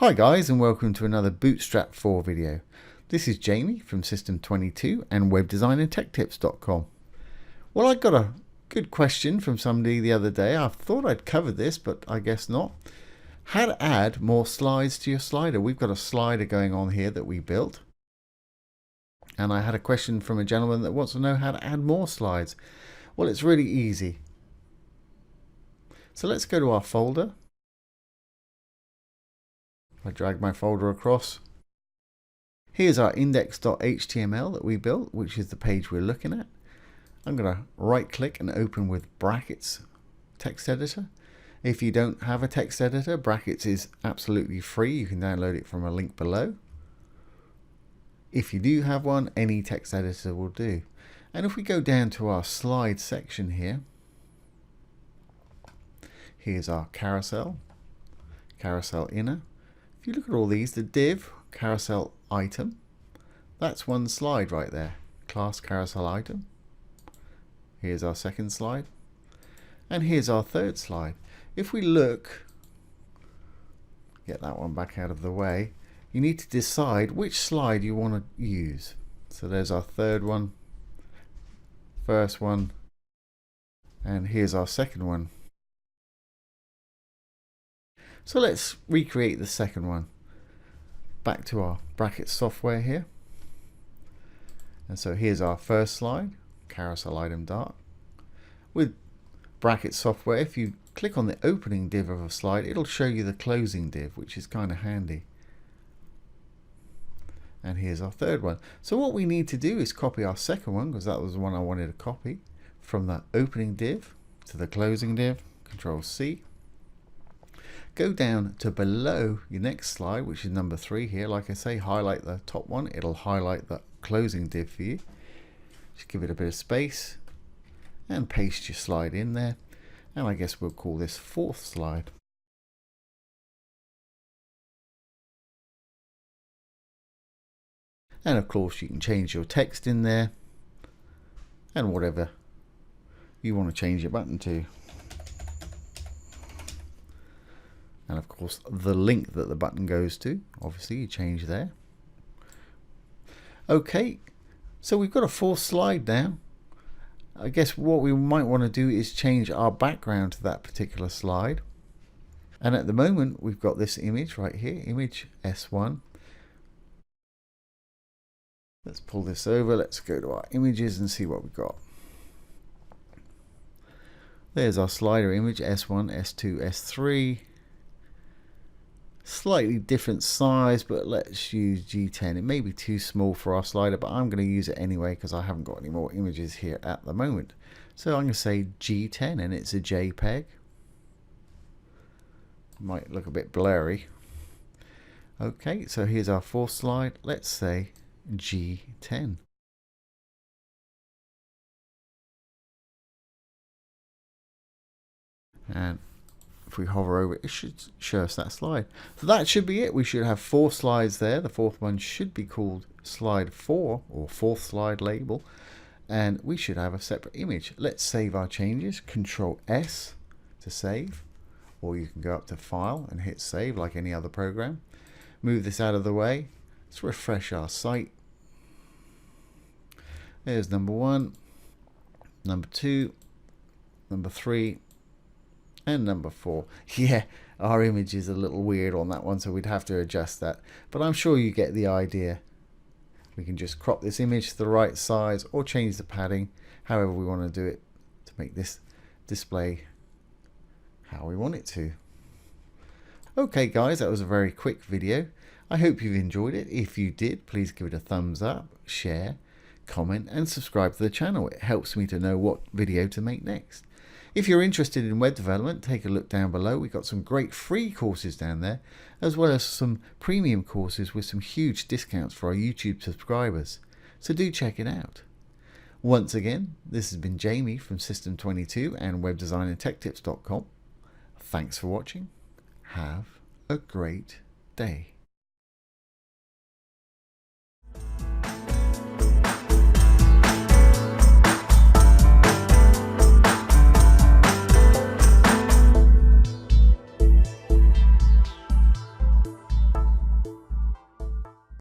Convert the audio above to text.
Hi guys, and welcome to another Bootstrap 4 video. This is Jamie from System22 and webdesignandtechtips.com. Well, I got a good question from somebody the other day. I thought I'd covered this, but I guess not. How to add more slides to your slider. We've got a slider going on here that we built. And I had a question from a gentleman that wants to know how to add more slides. Well, it's really easy. So let's go to our folder. I drag my folder across. Here's our index.html that we built, which is the page we're looking at. I'm going to right click and open with brackets text editor. If you don't have a text editor, brackets is absolutely free. You can download it from a link below. If you do have one, any text editor will do. And if we go down to our slide section here, here's our carousel, carousel inner. If you look at all these, the div, carousel item, that's one slide right there, class carousel item. Here's our second slide. And here's our third slide. If we look, get that one back out of the way, you need to decide which slide you want to use. So there's our third one, first one, and here's our second one. So let's recreate the second one. Back to our bracket software here. And so here's our first slide, carousel item dart. With bracket software, if you click on the opening div of a slide, it'll show you the closing div, which is kind of handy. And here's our third one. So what we need to do is copy our second one, because that was the one I wanted to copy, from the opening div to the closing div, Control C. Go down to below your next slide, which is number 3 here. Like I say, highlight the top one. It'll highlight the closing div for you. Just give it a bit of space and paste your slide in there. And I guess we'll call this fourth slide. And of course, you can change your text in there and whatever you want to change your button to. And of course, the link that the button goes to, obviously you change there. Okay, so we've got a fourth slide now. I guess what we might want to do is change our background to that particular slide. And at the moment, we've got this image right here, image S1. Let's pull this over. Let's go to our images and see what we've got. There's our slider image, S1, S2, S3. Slightly different size, but let's use G10. It may be too small for our slider, but I'm going to use it anyway because I haven't got any more images here at the moment. So I'm going to say G10 and it's a JPEG. Might look a bit blurry. Okay, so here's our fourth slide. Let's say G10. And if we hover over it, it should show us that slide. So that should be it. We should have 4 slides there. The fourth one should be called slide 4 or fourth slide label. And we should have a separate image. Let's save our changes. Control S to save. Or you can go up to File and hit Save like any other program. Move this out of the way. Let's refresh our site. There's number 1, number 2, number 3. And number 4. Yeah, our image is a little weird on that one, so we'd have to adjust that. But I'm sure you get the idea. We can just crop this image to the right size or change the padding, however we want to do it, to make this display how we want it to. Okay guys, that was a very quick video. I hope you've enjoyed it. If you did, please give it a thumbs up, share, comment and subscribe to the channel. It helps me to know what video to make next. If you're interested in web development, take a look down below. We've got some great free courses down there, as well as some premium courses with some huge discounts for our YouTube subscribers. So do check it out. Once again, this has been Jamie from System22 and webdesignandtechtips.com. Thanks for watching. Have a great day.